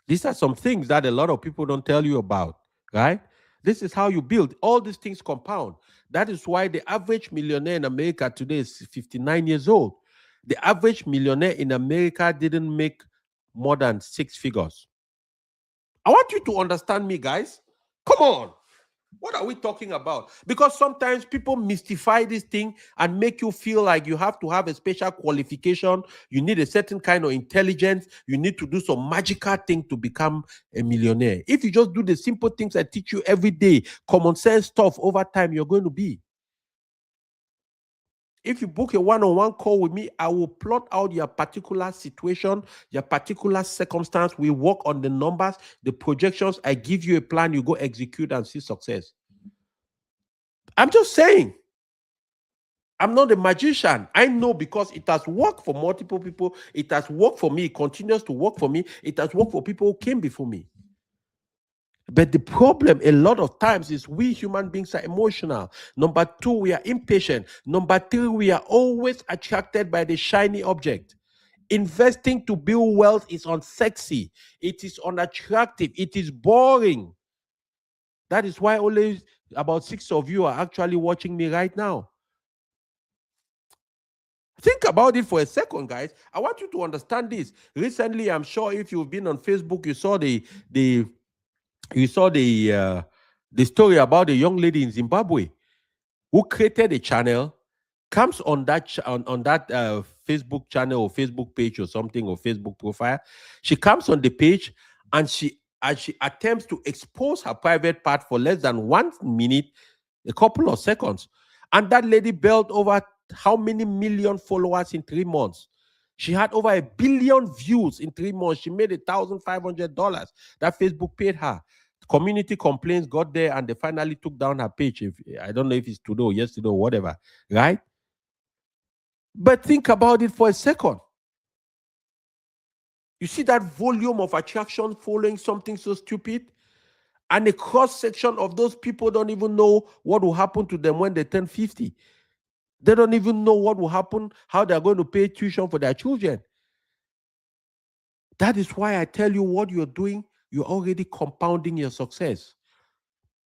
These are some things that a lot of people don't tell you about, right? This is how you build. All these things compound. That is why the average millionaire in America today is 59 years old. The average millionaire in America didn't make more than 6 figures. I want you to understand me, guys. Come on. What are we talking about? Because sometimes people mystify this thing and make you feel like you have to have a special qualification. You need a certain kind of intelligence. You need to do some magical thing to become a millionaire. If you just do the simple things I teach you every day, common sense stuff, over time, you're going to be. If you book a one-on-one call with me, I will plot out your particular situation, your particular circumstance. We work on the numbers, the projections. I give you a plan, you go execute and see success. I'm just saying. I'm not a magician. I know because it has worked for multiple people. It has worked for me. It continues to work for me. It has worked for people who came before me. But the problem a lot of times is we human beings are emotional. Number two, we are impatient. Number three, we are always attracted by the shiny object. Investing to build wealth is unsexy. It is unattractive. It is boring. That is why only about 6 of you are actually watching me right now. Think about it for a second, guys. I want you to understand this. Recently, I'm sure if you've been on Facebook, you saw the story about the young lady in Zimbabwe who created a channel, comes on that Facebook channel or Facebook page or something, or Facebook profile. She comes on the page and she attempts to expose her private part for less than 1 minute, a couple of seconds. And that lady built over how many million followers in 3 months? She had over 1 billion views in 3 months. She made $1,500 that Facebook paid her. Community complaints got there and they finally took down her page. I don't know if it's today or yesterday or whatever, right? But think about it for a second. You see that volume of attraction following something so stupid? And a cross section of those people don't even know what will happen to them when they turn 50. They don't even know what will happen, how they're going to pay tuition for their children. That is why I tell you what you're doing, you're already compounding your success.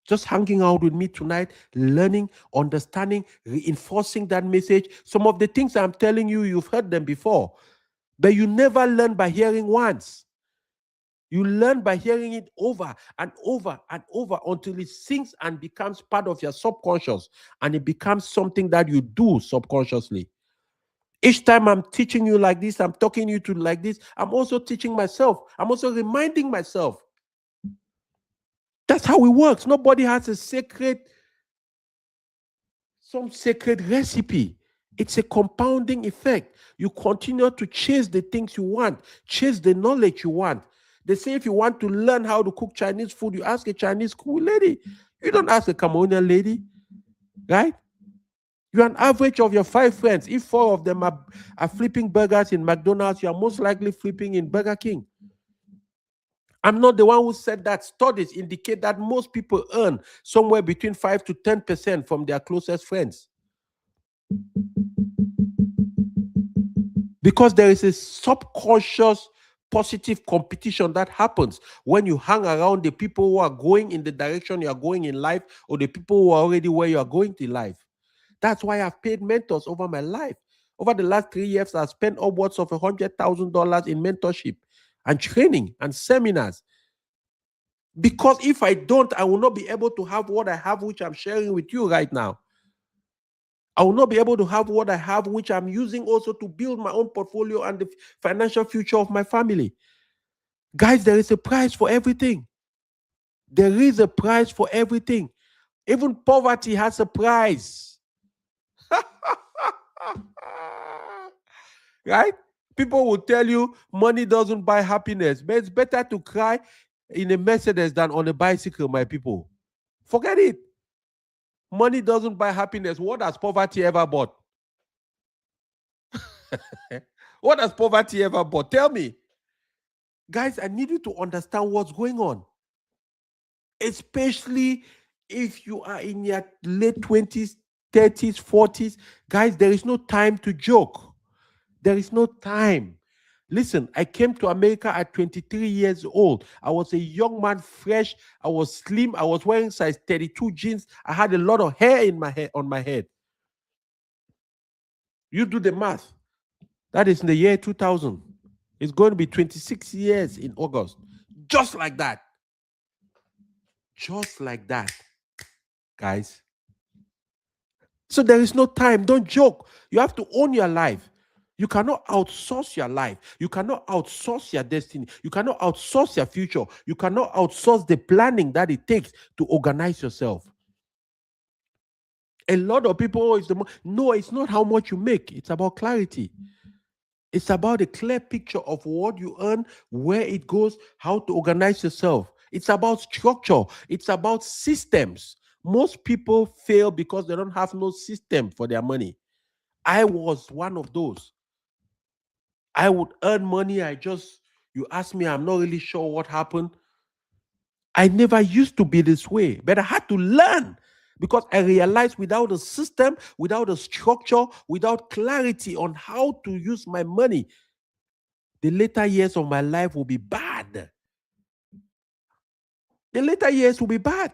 Just hanging out with me tonight, learning, understanding, reinforcing that message. Some of the things I'm telling you, you've heard them before, but you never learn by hearing once. You learn by hearing it over and over and over until it sinks and becomes part of your subconscious, and it becomes something that you do subconsciously. Each time I'm teaching you like this, I'm talking you to like this, I'm also teaching myself. I'm also reminding myself. That's how it works. Nobody has some sacred recipe. It's a compounding effect. You continue to chase the things you want, chase the knowledge you want. They say if you want to learn how to cook Chinese food, you ask a Chinese cool lady. You don't ask a Cameroonian lady, right? You're an average of your 5 friends. If 4 of them are flipping burgers in McDonald's, you are most likely flipping in Burger King. I'm not the one who said that. Studies indicate that most people earn somewhere between 5 to 10% from their closest friends. Because there is a subconscious positive competition that happens when you hang around the people who are going in the direction you are going in life, or the people who are already where you are going in life. That's why I've paid mentors over my life. Over the last 3 years, I've spent upwards of $100,000 in mentorship and training and seminars. Because if I don't, I will not be able to have what I have, which I'm sharing with you right now. I will not be able to have what I have, which I'm using also to build my own portfolio and the financial future of my family. Guys, there is a price for everything. There is a price for everything. Even poverty has a price. Right? People will tell you money doesn't buy happiness, but it's better to cry in a Mercedes than on a bicycle, my people. Forget it. Money doesn't buy happiness. What has poverty ever bought? What has poverty ever bought? Tell me. Guys, I need you to understand what's going on. Especially if you are in your late 20s, 30s, 40s. Guys, there is no time to joke. There is no time. Listen, I came to America at 23 years old. I was a young man, fresh. I was slim. I was wearing size 32 jeans. I had a lot of hair in my head, on my head. You do the math. That is in the year 2000. It's going to be 26 years in August. Just like that. Just like that. guys. So there is no time. Don't joke. You have to own your life. You cannot outsource your life. You cannot outsource your destiny. You cannot outsource your future. You cannot outsource the planning that it takes to organize yourself. A lot of people, oh, no, it's not how much you make. It's about clarity. It's about a clear picture of what you earn, where it goes, how to organize yourself. It's about structure. It's about systems. Most people fail because they don't have no system for their money. I was one of those. I would earn money. You ask me, I'm not really sure what happened. I never used to be this way, but I had to learn because I realized without a system, without a structure, without clarity on how to use my money, the later years of my life will be bad. The later years will be bad.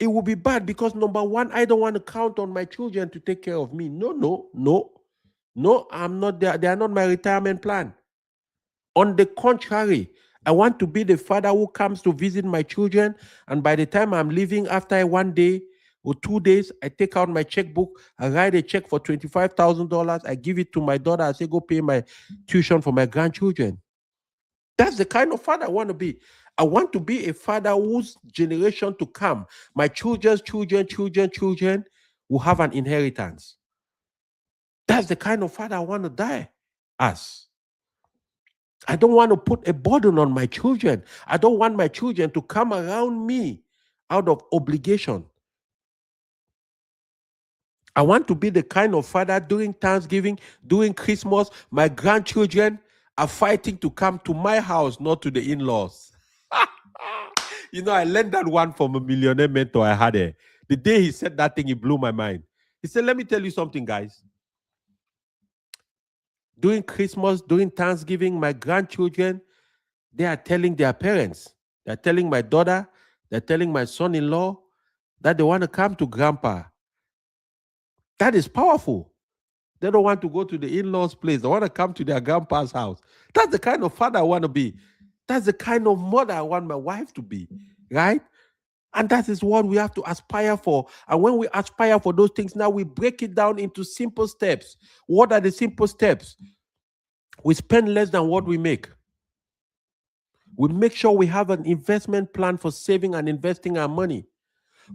It will be bad because number one, I don't want to count on my children to take care of me. No, I'm not there. They are not my retirement plan. On the contrary, I want to be the father who comes to visit my children. And by the time I'm leaving after 1 day or 2 days, I take out my checkbook. I write a check for $25,000. I give it to my daughter. I say, go pay my tuition for my grandchildren. That's the kind of father I want to be. I want to be a father whose generation to come, my children's children will have an inheritance. That's the kind of father I want to die as. I don't want to put a burden on my children. I don't want my children to come around me out of obligation. I want to be the kind of father during Thanksgiving, during Christmas, my grandchildren are fighting to come to my house, not to the in-laws. I learned that one from a millionaire mentor I had there. The day he said that thing, it blew my mind. He said, let me tell you something, guys. During Christmas, during Thanksgiving, my grandchildren, they are telling their parents, they're telling my daughter, they're telling my son-in-law that they want to come to grandpa. That is powerful. They don't want to go to the in-laws' place. They want to come to their grandpa's house. That's the kind of father I want to be. That's the kind of mother I want my wife to be, right? And that is what we have to aspire for. And when we aspire for those things, now we break it down into simple steps. What are the simple steps? We spend less than what we make. We make sure we have an investment plan for saving and investing our money.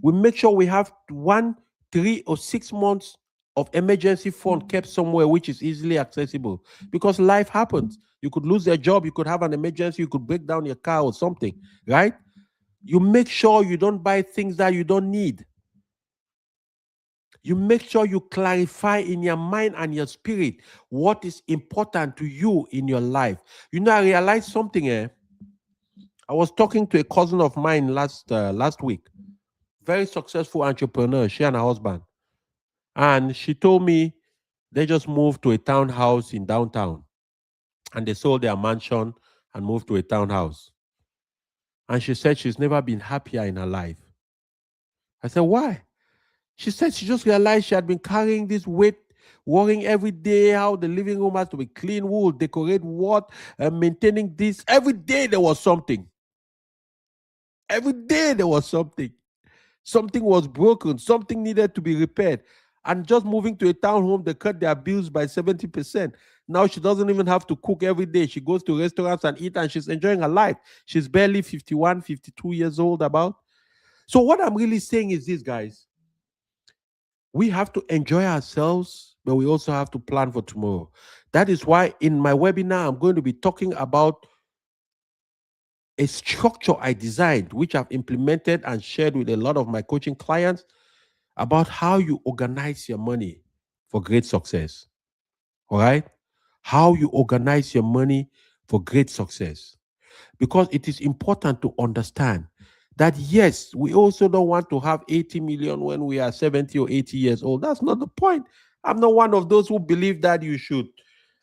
We make sure we have 1, 3, or 6 months of emergency fund kept somewhere which is easily accessible, because life happens. You could lose your job, you could have an emergency, you could break down your car or something, right? You make sure you don't buy things that you don't need. You make sure you clarify in your mind and your spirit what is important to you in your life. I realized something. I was talking to a cousin of mine last week, very successful entrepreneur, she and her husband. And she told me they just moved to a townhouse in downtown. And they sold their mansion and moved to a townhouse. And she said she's never been happier in her life. I said, why? She said she just realized she had been carrying this weight, worrying every day how the living room has to be clean, who will decorate what, maintaining this. Every day there was something. Every day there was something. Something was broken. Something needed to be repaired. And just moving to a townhome, they cut their bills by 70%. Now she doesn't even have to cook every day. She goes to restaurants and eat, and she's enjoying her life. She's barely 51, 52 years old about. So what I'm really saying is this, guys. We have to enjoy ourselves, but we also have to plan for tomorrow. That is why in my webinar, I'm going to be talking about a structure I designed, which I've implemented and shared with a lot of my coaching clients, about how you organize your money for great success. All right? How you organize your money for great success. Because it is important to understand that, yes, we also don't want to have 80 million when we are 70 or 80 years old. That's not the point. I'm not one of those who believe that you should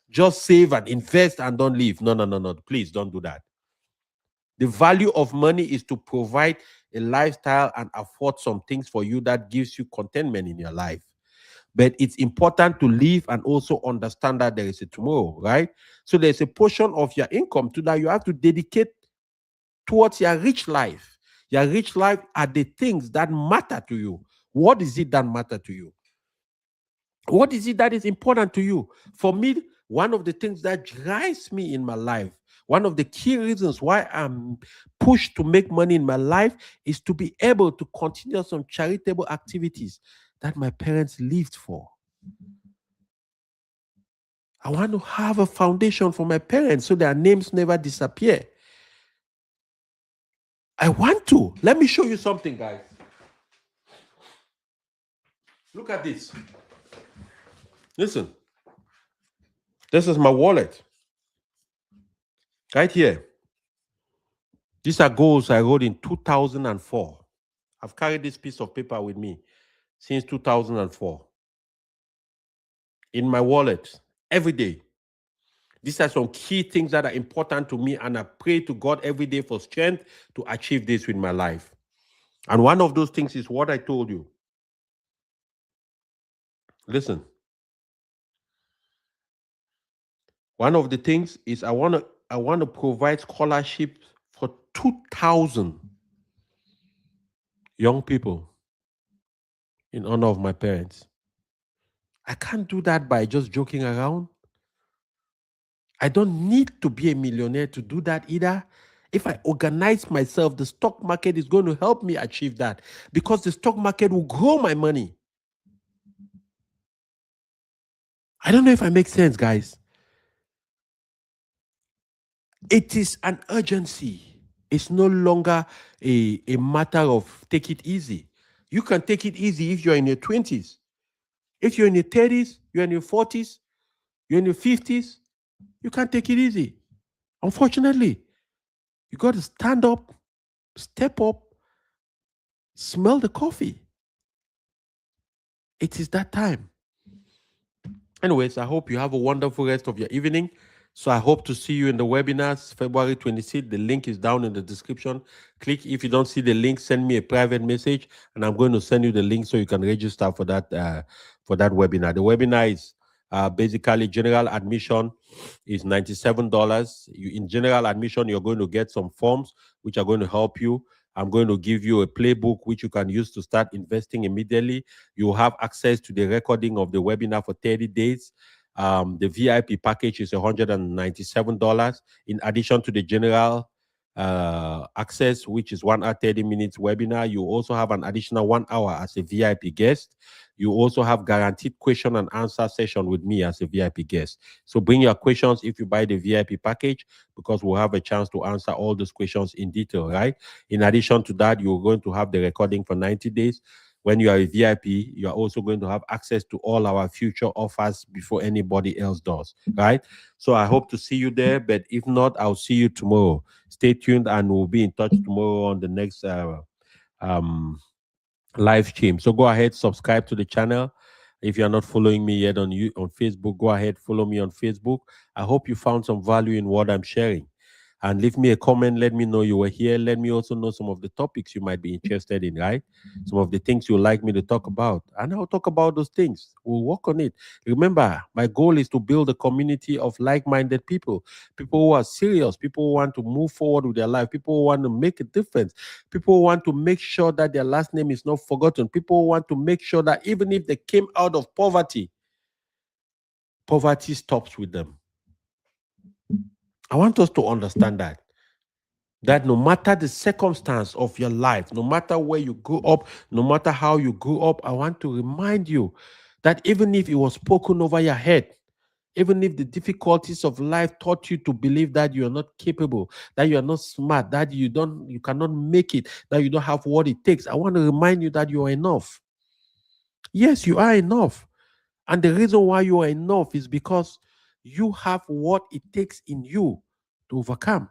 just save and invest and don't live. No. Please don't do that. The value of money is to provide a lifestyle and afford some things for you that gives you contentment in your life. But it's important to live and also understand that there is a tomorrow, right? So there's a portion of your income to that you have to dedicate towards your rich life. Your rich life are the things that matter to you. What is it that matter to you? What is it that is important to you? For me, one of the things that drives me in my life, one of the key reasons why I'm pushed to make money in my life is to be able to continue some charitable activities that my parents lived for. I want to have a foundation for my parents so their names never disappear. I want to. Let me show you something, guys. Look at this. Listen. This is my wallet. Right here. These are goals I wrote in 2004. I've carried this piece of paper with me since 2004. In my wallet, every day. These are some key things that are important to me, and I pray to God every day for strength to achieve this with my life. And one of those things is what I told you. Listen. One of the things is I want to provide scholarships for 2,000 young people in honor of my parents. I can't do that by just joking around. I don't need to be a millionaire to do that either. If I organize myself, the stock market is going to help me achieve that, because the stock market will grow my money. I don't know if I make sense, guys. It is an urgency. It's no longer a matter of take it easy. You can take it easy if you're in your 20s. If you're in your 30s, you're in your 40s, you're in your 50s, you can't take it easy. Unfortunately, you got to stand up, step up, smell the coffee. It is that time. Anyways, I hope you have a wonderful rest of your evening. So I hope to see you in the webinars, February 26th. The link is down in the description. Click. If you don't see the link, send me a private message, and I'm going to send you the link so you can register for that webinar. The webinar is basically general admission is $97. In general admission, you're going to get some forms which are going to help you. I'm going to give you a playbook which you can use to start investing immediately. You have access to the recording of the webinar for 30 days. The VIP package is $197. In addition to the general access, which is 1 hour 30 minutes webinar, you also have an additional 1 hour as a VIP guest. You also have guaranteed question and answer session with me as a VIP guest. So bring your questions if you buy the VIP package, because we'll have a chance to answer all those questions in detail, right? In addition to that, you're going to have the recording for 90 days. When you are a VIP, you are also going to have access to all our future offers before anybody else does, right? So I hope to see you there, but if not, I'll see you tomorrow. Stay tuned, and we'll be in touch tomorrow on the next live stream. So go ahead, subscribe to the channel. If you're not following me yet on Facebook, go ahead, follow me on Facebook. I hope you found some value in what I'm sharing. And leave me a comment. Let me know you were here. Let me also know some of the topics you might be interested in, right? Some of the things you'd like me to talk about. And I'll talk about those things. We'll work on it. Remember, my goal is to build a community of like-minded people, people who are serious, people who want to move forward with their life, people who want to make a difference, people who want to make sure that their last name is not forgotten, people who want to make sure that even if they came out of poverty, poverty stops with them. I want us to understand that no matter the circumstance of your life, no matter where you grew up, no matter how you grew up, I want to remind you that even if it was spoken over your head, even if the difficulties of life taught you to believe that you are not capable, that you are not smart, that you cannot make it, that you don't have what it takes, I want to remind you that you are enough. Yes, you are enough. And the reason why you are enough is because you have what it takes in you to overcome,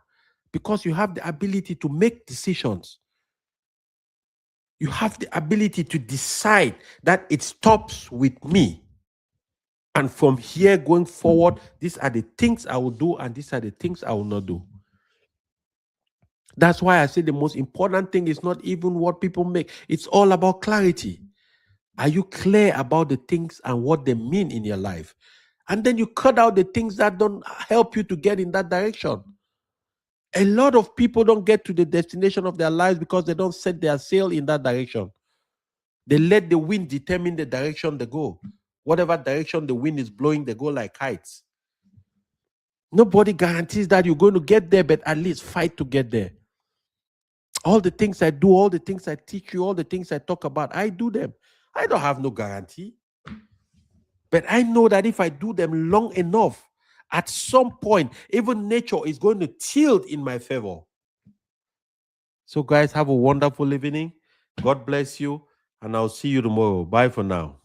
because you have the ability to make decisions. You have the ability to decide that it stops with me. And from here going forward, these are the things I will do and these are the things I will not do. That's why I say the most important thing is not even what people make. It's all about clarity. Are you clear about the things and what they mean in your life? And then you cut out the things that don't help you to get in that direction. A lot of people don't get to the destination of their lives because they don't set their sail in that direction. They let the wind determine the direction they go. Whatever direction the wind is blowing, they go like kites. Nobody guarantees that you're going to get there, but at least fight to get there. All the things I do, all the things I teach you, all the things I talk about, I do them. I don't have no guarantee. But I know that if I do them long enough, at some point, even nature is going to tilt in my favor. So, guys, have a wonderful evening. God bless you, and I'll see you tomorrow. Bye for now.